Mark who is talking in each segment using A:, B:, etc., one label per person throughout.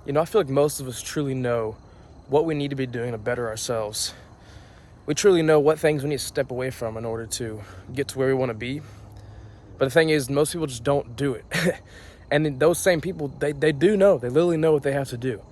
A: I feel like most of us truly know what we need to be doing to better ourselves. We truly know what things we need to step away from in order to get to where we want to be. But the thing is, most people just don't do it. And then those same people, they do know. They literally know what they have to do.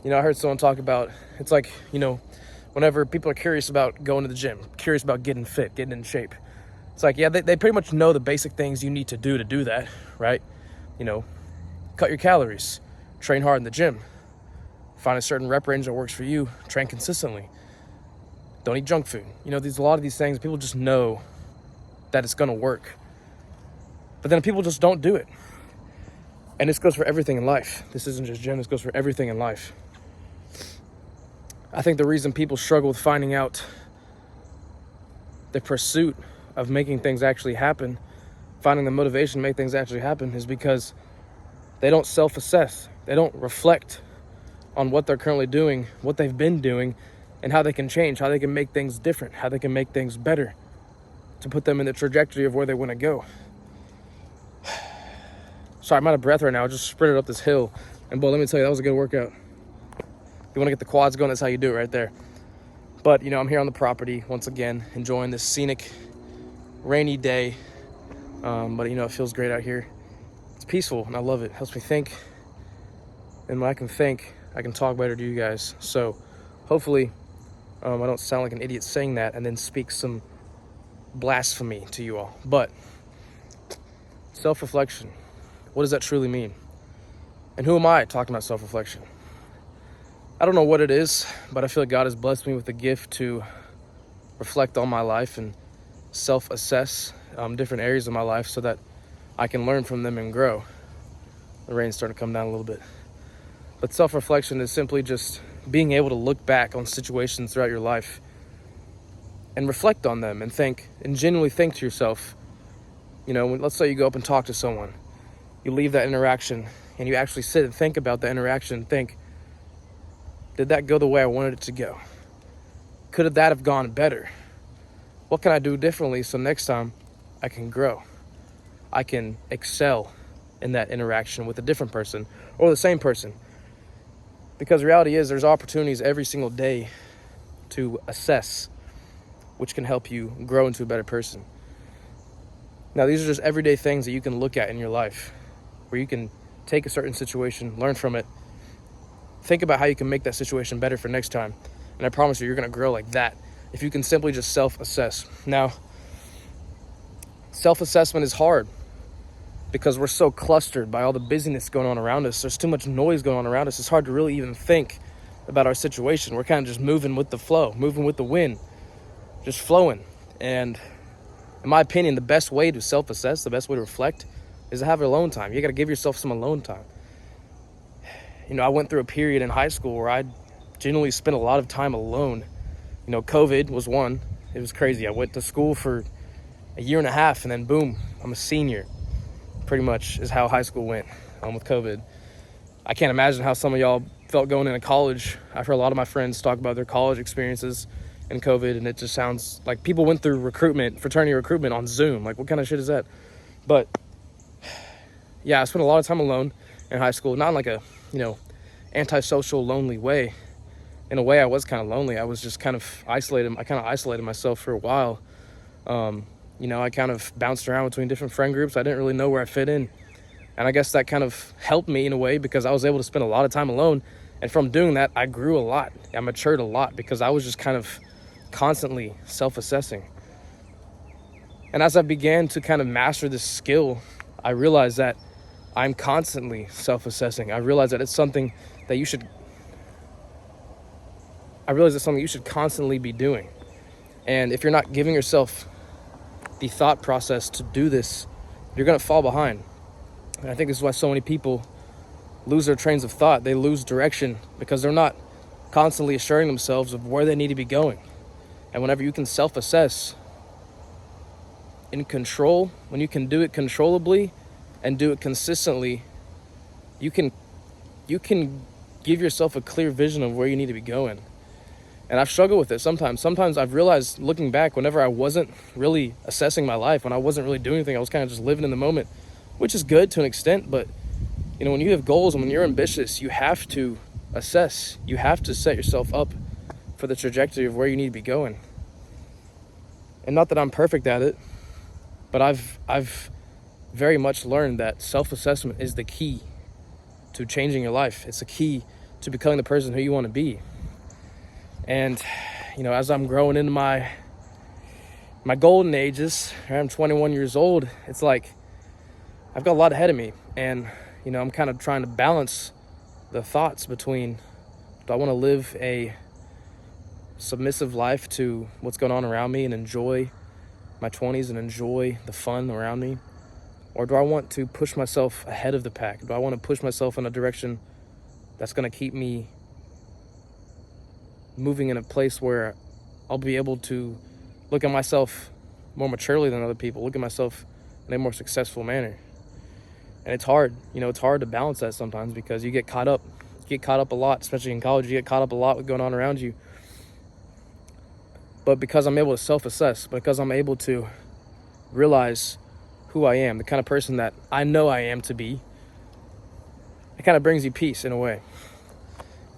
A: I heard someone talk about, it's like, whenever people are curious about going to the gym, curious about getting fit, getting in shape. It's like, yeah, they pretty much know the basic things you need to do that, right? Cut your calories, train hard in the gym, find a certain rep range that works for you, train consistently, don't eat junk food. There's a lot of these things people just know that it's going to work. But then people just don't do it. And this goes for everything in life. This isn't just gym, this goes for everything in life. I think the reason people struggle with finding out the pursuit of making things actually happen, finding the motivation to make things actually happen, is because they don't self-assess. They don't reflect on what they're currently doing, what they've been doing, and how they can change, how they can make things different, how they can make things better to put them in the trajectory of where they want to go. Sorry, I'm out of breath right now. I just sprinted up this hill. And boy, let me tell you, that was a good workout. If you want to get the quads going, that's how you do it right there. But, I'm here on the property once again, enjoying this scenic, rainy day. But, it feels great out here. It's peaceful, and I love it. It helps me think. And when I can think, I can talk better to you guys. So, hopefully, I don't sound like an idiot saying that and then speak some blasphemy to you all. But, self-reflection. What does that truly mean? And who am I talking about self-reflection? I don't know what it is, but I feel like God has blessed me with the gift to reflect on my life and self-assess different areas of my life so that I can learn from them and grow. The rain's starting to come down a little bit. But self-reflection is simply just being able to look back on situations throughout your life and reflect on them and think, and genuinely think to yourself, let's say you go up and talk to someone. You leave that interaction and you actually sit and think about the interaction and think, did that go the way I wanted it to go? Could that have gone better? What can I do differently so next time I can grow? I can excel in that interaction with a different person or the same person. Because the reality is there's opportunities every single day to assess, which can help you grow into a better person. Now, these are just everyday things that you can look at in your life, where you can take a certain situation, learn from it, think about how you can make that situation better for next time. And I promise you're going to grow like that if you can simply just self-assess. Now, self-assessment is hard because we're so clustered by all the busyness going on around us. There's too much noise going on around us. It's hard to really even think about our situation. We're kind of just moving with the flow, moving with the wind, just flowing. And in my opinion, the best way to self-assess, the best way to reflect is to have alone time. You got to give yourself some alone time. I went through a period in high school where I generally spent a lot of time alone. COVID was one. It was crazy. I went to school for a year and a half and then boom, I'm a senior. Pretty much is how high school went with COVID. I can't imagine how some of y'all felt going into college. I've heard a lot of my friends talk about their college experiences in COVID, and it just sounds like people went through fraternity recruitment on Zoom. Like, what kind of shit is that? But yeah, I spent a lot of time alone in high school, not in like a, antisocial, lonely way. In a way, I was kind of lonely. I was just kind of isolated. I kind of isolated myself for a while. I kind of bounced around between different friend groups. I didn't really know where I fit in. And I guess that kind of helped me in a way because I was able to spend a lot of time alone. And from doing that, I grew a lot. I matured a lot because I was just kind of constantly self-assessing. And as I began to kind of master this skill, I realized that I'm constantly self-assessing. I realized that it's something that you should constantly be doing. And if you're not giving yourself the thought process to do this, you're going to fall behind. And I think this is why so many people lose their trains of thought. They lose direction because they're not constantly assuring themselves of where they need to be going. And whenever you can self-assess in control, when you can do it controllably and do it consistently, you can give yourself a clear vision of where you need to be going. And I've struggled with it sometimes. Sometimes I've realized, looking back, whenever I wasn't really assessing my life, when I wasn't really doing anything, I was kind of just living in the moment, which is good to an extent, but You know, when you have goals and when you're ambitious, you have to assess. You have to set yourself up for the trajectory of where you need to be going. And not that I'm perfect at it, but I've very much learned that self-assessment is the key to changing your life. It's the key to becoming the person who you want to be. And, you know, as I'm growing into my golden ages, I'm 21 years old, it's like I've got a lot ahead of me. And, you know, I'm kind of trying to balance the thoughts between, do I want to live a submissive life to what's going on around me and enjoy my 20s and enjoy the fun around me? Or do I want to push myself ahead of the pack? Do I want to push myself in a direction that's going to keep me moving in a place where I'll be able to look at myself more maturely than other people, look at myself in a more successful manner? And it's hard, you know, it's hard to balance that sometimes because you get caught up a lot, especially in college. You get caught up a lot with going on around you. But because I'm able to self-assess, because I'm able to realize who I am, the kind of person that I know I am to be, it kind of brings you peace in a way.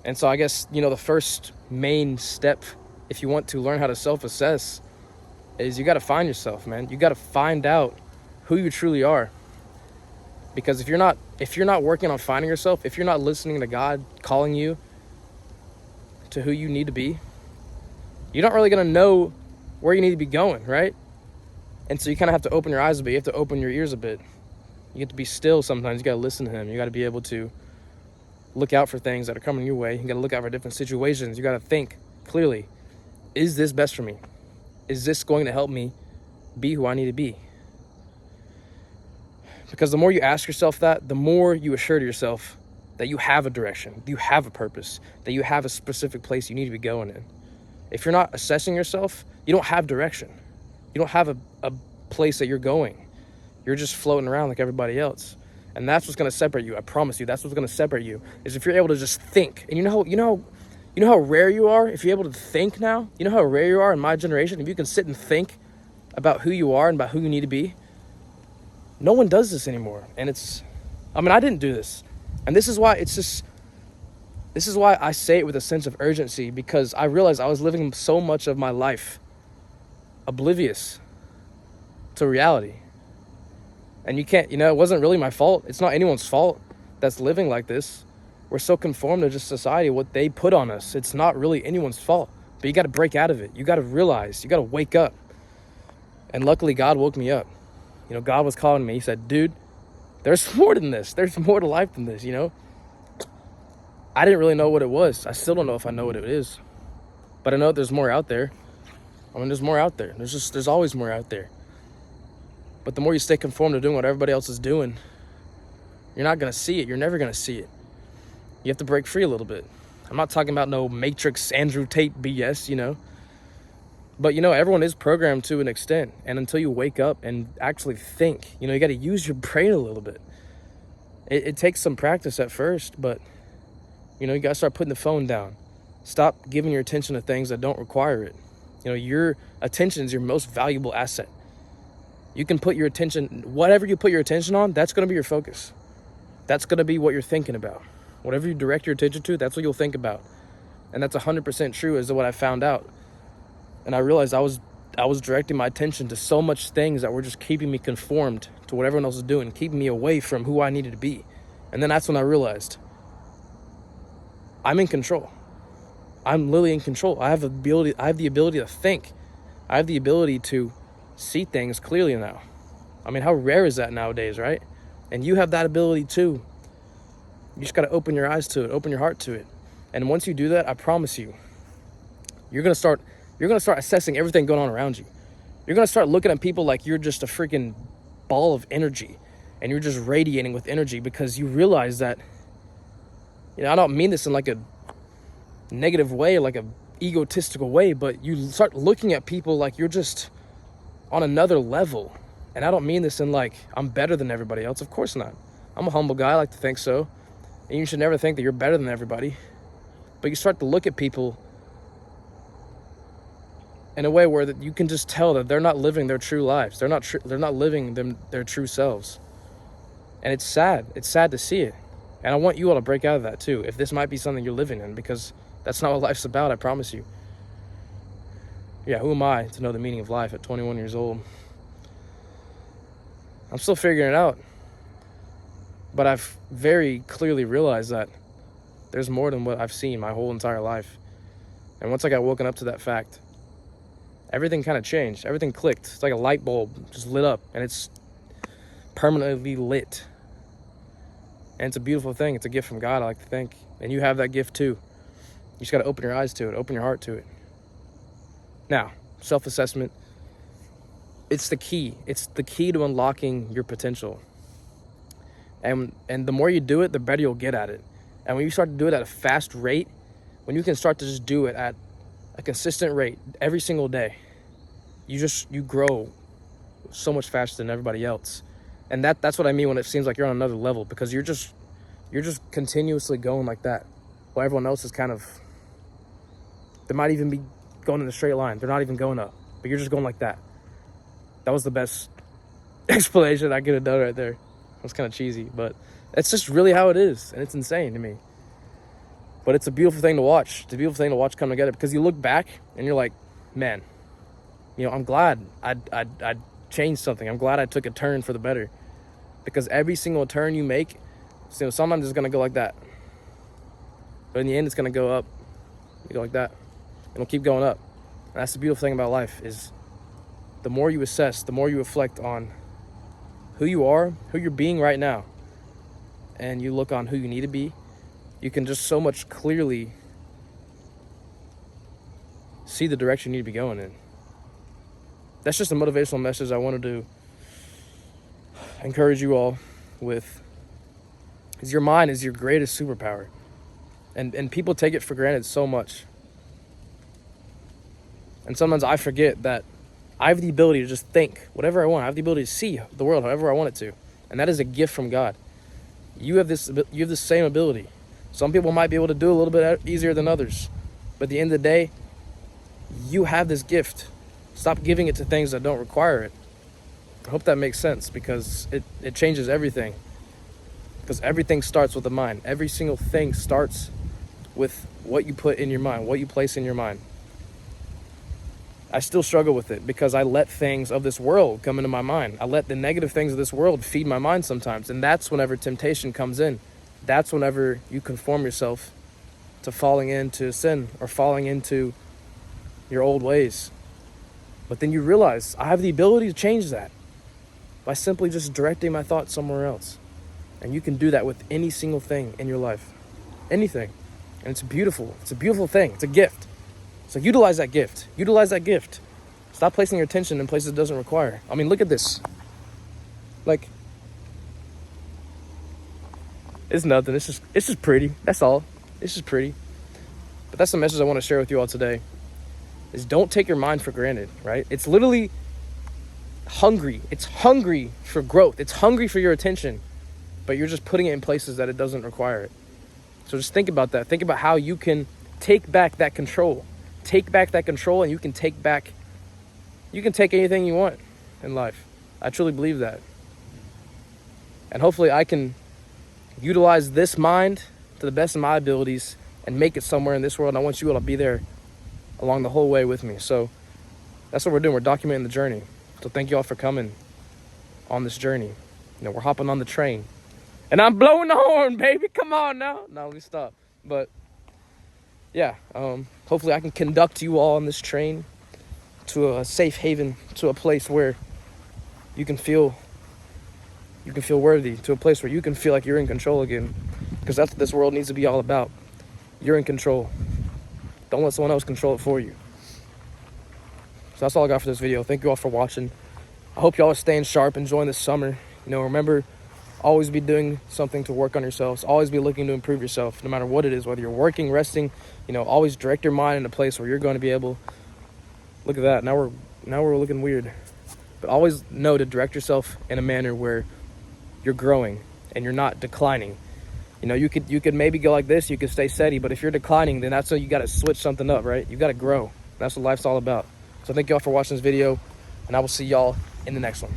A: And so I guess, you know, the first main step, if you want to learn how to self-assess, is you got to find yourself, man. You got to find out who you truly are. Because if you're not working on finding yourself, if you're not listening to God calling you to who you need to be, you're not really going to know where you need to be going, right? And so you kind of have to open your eyes a bit. You have to open your ears a bit. You have to be still sometimes. You got to listen to him. You got to be able to look out for things that are coming your way. You got to look out for different situations. You got to think clearly, is this best for me? Is this going to help me be who I need to be? Because the more you ask yourself that, the more you assure to yourself that you have a direction, you have a purpose, that you have a specific place you need to be going in. If you're not assessing yourself, you don't have direction. You don't have a place that you're going. You're just floating around like everybody else. And that's what's going to separate you. I promise you, that's what's going to separate you, is if you're able to just think. And you know how rare you are if you're able to think now? You know how rare you are in my generation? If you can sit and think about who you are and about who you need to be. No one does this anymore. And I didn't do this. And this is why I say it with a sense of urgency, because I realized I was living so much of my life oblivious to reality. And it wasn't really my fault. It's not anyone's fault that's living like this. We're so conformed to just society, what they put on us. It's not really anyone's fault. But you got to break out of it. You got to realize, you got to wake up. And luckily, God woke me up. You know, God was calling me. He said, dude, there's more than this. There's more to life than this, you know? I didn't really know what it was. I still don't know if I know what it is. But I know there's more out there. There's more out there. There's always more out there. But the more you stay conformed to doing what everybody else is doing, you're not going to see it. You're never going to see it. You have to break free a little bit. I'm not talking about no Matrix, Andrew Tate BS, you know. But, you know, everyone is programmed to an extent. And until you wake up and actually think, you know, you got to use your brain a little bit. It takes some practice at first, but, you know, you got to start putting the phone down. Stop giving your attention to things that don't require it. You know, your attention is your most valuable asset. You can put your attention, whatever you put your attention on, that's going to be your focus. That's going to be what you're thinking about. Whatever you direct your attention to, that's what you'll think about. And that's 100% true as to what I found out. And I realized I was directing my attention to so much things that were just keeping me conformed to what everyone else is doing, keeping me away from who I needed to be. And then that's when I realized I'm in control. I'm literally in control. I have the ability to think. I have the ability to see things clearly now. I mean, how rare is that nowadays, right? And you have that ability too. You just got to open your eyes to it, open your heart to it. And once you do that, I promise you, you're going to start assessing everything going on around you. You're going to start looking at people like you're just a freaking ball of energy, and you're just radiating with energy, because you realize that, you know, I don't mean this in like a negative way, like a egotistical way, but you start looking at people like you're just on another level. And I don't mean this in like I'm better than everybody else. Of course not. I'm a humble guy. I like to think so. And you should never think that you're better than everybody. But you start to look at people in a way where that you can just tell that they're not living their true lives. They're not living their true selves. And it's sad. It's sad to see it. And I want you all to break out of that too, if this might be something you're living in, because that's not what life's about, I promise you. Yeah, who am I to know the meaning of life at 21 years old? I'm still figuring it out. But I've very clearly realized that there's more than what I've seen my whole entire life. And once I got woken up to that fact, everything kind of changed. Everything clicked. It's like a light bulb just lit up, and it's permanently lit. And it's a beautiful thing. It's a gift from God, I like to think. And you have that gift too. You just got to open your eyes to it, open your heart to it. Now, self-assessment, it's the key. It's the key to unlocking your potential. And the more you do it, the better you'll get at it. And when you start to do it at a fast rate, when you can start to just do it at a consistent rate every single day, you grow so much faster than everybody else. And that's what I mean when it seems like you're on another level, because you're just continuously going like that. While everyone else is kind of, they might even be going in a straight line. They're not even going up, but you're just going like that. That was the best explanation I could have done right there. It was kind of cheesy, but it's just really how it is, and it's insane to me. But it's a beautiful thing to watch. It's a beautiful thing to watch come together, because you look back and you're like, man, I'm glad I changed something. I'm glad I took a turn for the better, because every single turn you make, sometimes it's gonna go like that, but in the end, it's gonna go up. You go like that, and it'll keep going up. And that's the beautiful thing about life, is the more you assess, the more you reflect on who you are, who you're being right now, and you look on who you need to be, you can just so much clearly see the direction you need to be going in. That's just a motivational message I wanted to encourage you all with. Is your mind is your greatest superpower. And people take it for granted so much. And sometimes I forget that I have the ability to just think whatever I want. I have the ability to see the world however I want it to. And that is a gift from God. You have the same ability. Some people might be able to do a little bit easier than others. But at the end of the day, you have this gift. Stop giving it to things that don't require it. I hope that makes sense, because it changes everything. Because everything starts with the mind. Every single thing starts with what you put in your mind, what you place in your mind. I still struggle with it, because I let things of this world come into my mind. I let the negative things of this world feed my mind sometimes. And that's whenever temptation comes in. That's whenever you conform yourself to falling into sin or falling into your old ways. But then you realize I have the ability to change that by simply just directing my thoughts somewhere else. And you can do that with any single thing in your life. Anything. And it's beautiful. It's a beautiful thing. It's a gift. So utilize that gift. Utilize that gift. Stop placing your attention in places it doesn't require. I mean, look at this. Like, it's nothing. It's just pretty. That's all. It's just pretty. But that's the message I want to share with you all today. Is don't take your mind for granted, right? It's literally hungry. It's hungry for growth. It's hungry for your attention. But you're just putting it in places that it doesn't require it. So just think about that. Think about how you can take back that control. Take back that control, and you can take anything you want in life. I truly believe that. And hopefully I can utilize this mind to the best of my abilities and make it somewhere in this world. And I want you all to be there along the whole way with me. So that's what we're doing. We're documenting the journey. So thank you all for coming on this journey. We're hopping on the train. And I'm blowing the horn, baby. Come on now. No, let me stop. But yeah, hopefully I can conduct you all on this train to a safe haven, to a place where you can feel worthy, to a place where you can feel like you're in control again, because that's what this world needs to be all about. You're in control. Don't let someone else control it for you. So that's all I got for this video. Thank you all for watching. I hope y'all are staying sharp, enjoying this summer. Remember, always be doing something to work on yourselves. Always be looking to improve yourself, no matter what it is, whether you're working, resting. Always direct your mind in a place where you're going to be able. Look at that. Now we're looking weird. But always know to direct yourself in a manner where you're growing and you're not declining. You could maybe go like this. You could stay steady. But if you're declining, then that's when you got to switch something up, right? You got to grow. That's what life's all about. So thank y'all for watching this video, and I will see y'all in the next one.